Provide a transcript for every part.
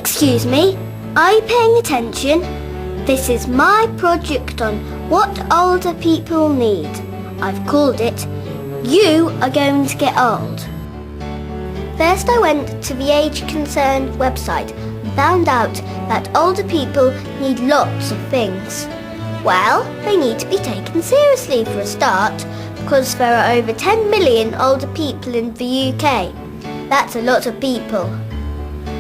Excuse me, are you paying attention? This is my project on what older people need. I've called it, You Are Going to Get Old. First I went to the Age Concern website and found out that older people need lots of things. Well, they need to be taken seriously for a start, because there are over 10 million older people in the UK. That's a lot of people.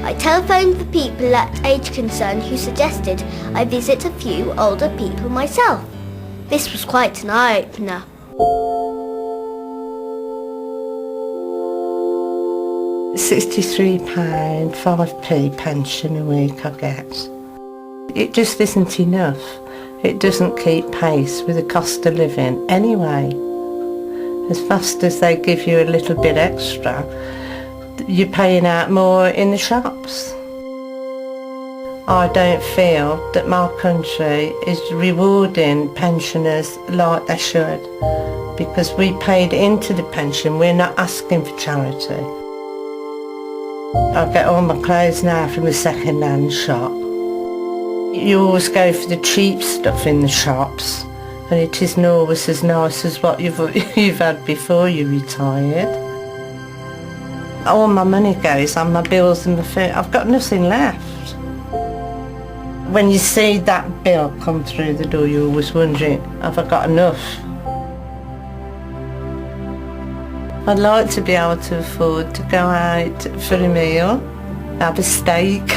I telephoned the people at Age Concern who suggested I visit a few older people myself. This was quite an eye-opener. £63, 5p pension a week I get. It just isn't enough. It doesn't keep pace with the cost of living anyway. As fast as they give you a little bit extra, you're paying out more in the shops. I don't feel that my country is rewarding pensioners like they should, because we paid into the pension, we're not asking for charity. I get all my clothes now from a second-hand shop. You always go for the cheap stuff in the shops, and it isn't always as nice as what you've had before you retired. All my money goes on my bills and my food. I've got nothing left. When you see that bill come through the door, you're always wondering, have I got enough? I'd like to be able to afford to go out for a meal, have a steak.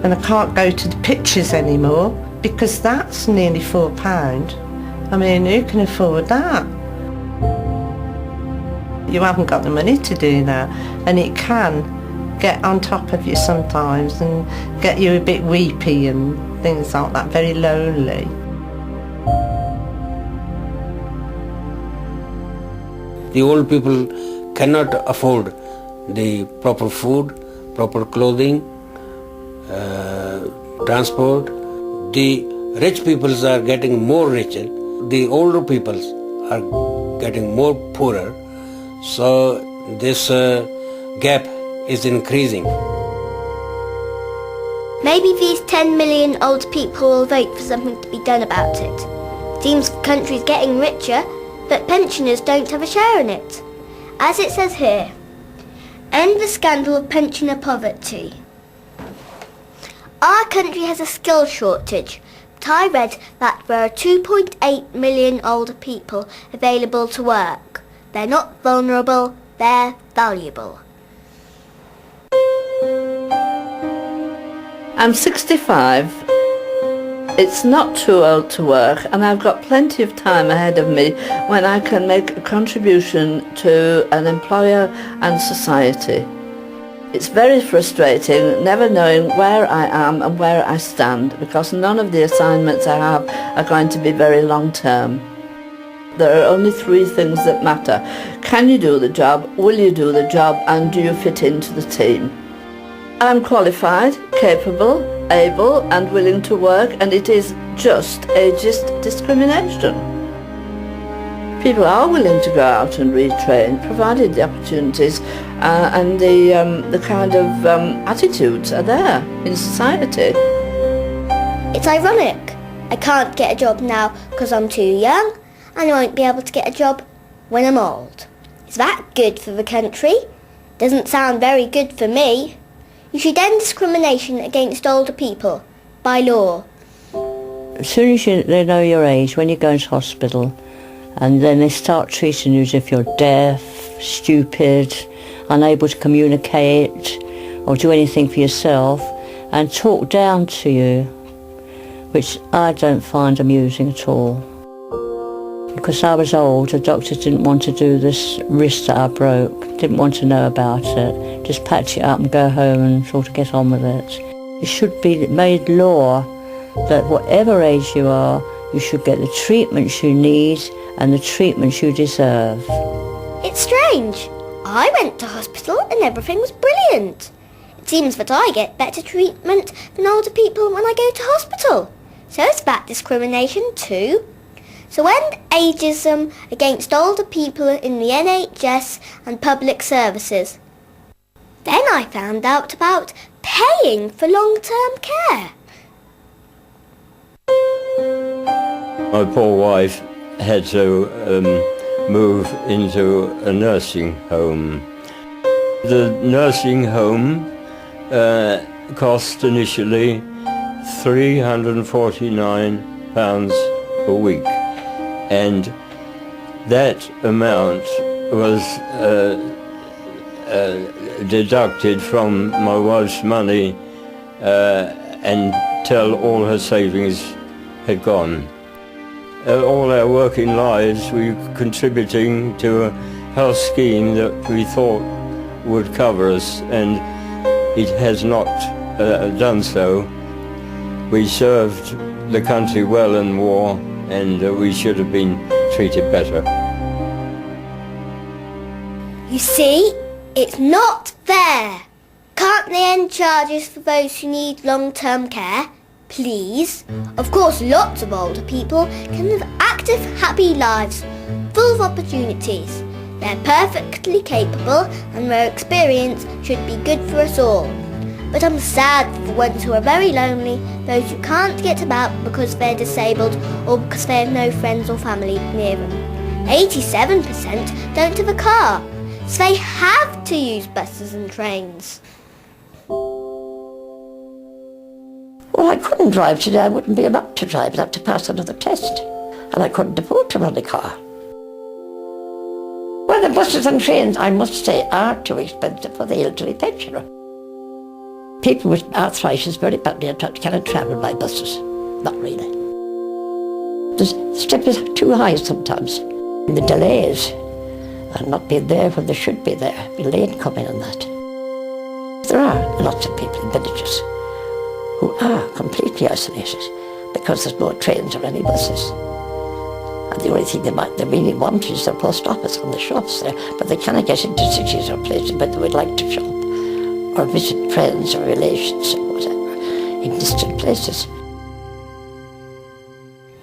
And I can't go to the pictures anymore because that's nearly £4. I mean, who can afford that? You haven't got the money to do that, and it can get on top of you sometimes and get you a bit weepy and things like that, very lonely. The old people cannot afford the proper food, proper clothing, transport. The rich peoples are getting more richer. The older peoples are getting more poorer. So this gap is increasing. Maybe these 10 million old people will vote for something to be done about it. Seems the country's getting richer, but pensioners don't have a share in it. As it says here, end the scandal of pensioner poverty. Our country has a skills shortage, but I read that there are 2.8 million older people available to work. They're not vulnerable, they're valuable. I'm 65. It's not too old to work, and I've got plenty of time ahead of me when I can make a contribution to an employer and society. It's very frustrating never knowing where I am and where I stand, because none of the assignments I have are going to be very long term. There are only three things that matter. Can you do the job, will you do the job, and do you fit into the team? I'm qualified, capable, able and willing to work, and it is just ageist discrimination. People are willing to go out and retrain, provided the opportunities and the kind of attitudes are there in society. It's ironic. I can't get a job now because I'm too young, and I won't be able to get a job when I'm old. Is that good for the country? Doesn't sound very good for me. You should end discrimination against older people, by law. As soon as they know your age, when you go into hospital, and then they start treating you as if you're deaf, stupid, unable to communicate or do anything for yourself, and talk down to you, which I don't find amusing at all. Because I was old, the doctors didn't want to do this wrist that I broke, didn't want to know about it, just patch it up and go home and sort of get on with it. It should be made law that whatever age you are, you should get the treatments you need and the treatments you deserve. It's strange. I went to hospital and everything was brilliant. It seems that I get better treatment than older people when I go to hospital. So is that discrimination too? So end ageism against older people in the NHS and public services. Then I found out about paying for long-term care. My poor wife had to move into a nursing home. The nursing home cost initially £349 a week, and that amount was deducted from my wife's money until all her savings had gone. All our working lives we were contributing to a health scheme that we thought would cover us, and it has not done so. We served the country well in war, and we should have been treated better. You see, it's not fair. Can't they end charges for those who need long-term care? Please. Of course, lots of older people can live active, happy lives, full of opportunities. They're perfectly capable and their experience should be good for us all. But I'm sad for the ones who are very lonely, those who can't get about because they're disabled or because they have no friends or family near them. 87% don't have a car, so they have to use buses and trains. Well, I couldn't drive today. I wouldn't be allowed to drive. I'd have to pass another test. And I couldn't afford to run a car. Well, the buses and trains, I must say, are too expensive for the elderly pensioner. People with arthritis very badly cannot travel by buses. Not really. The step is too high sometimes. And the delays and not being there when they should be there. Be late coming and that. There are lots of people in villages who are completely isolated because there's no trains or any buses. And the only thing they really want is their post office and the shops there, but they cannot get into cities or places where they would like to shop or visit friends or relations or whatever in distant places.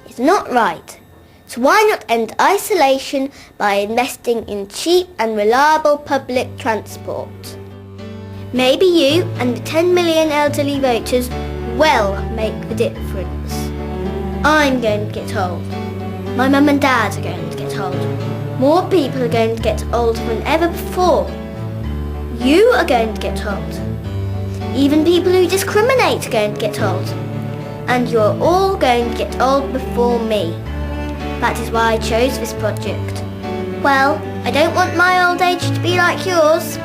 It's not right. So why not end isolation by investing in cheap and reliable public transport? Maybe you and the 10 million elderly voters will make the difference. I'm going to get old. My mum and dad are going to get old. More people are going to get older than ever before. You are going to get old. Even people who discriminate are going to get old. And you're all going to get old before me. That is why I chose this project. Well, I don't want my old age to be like yours.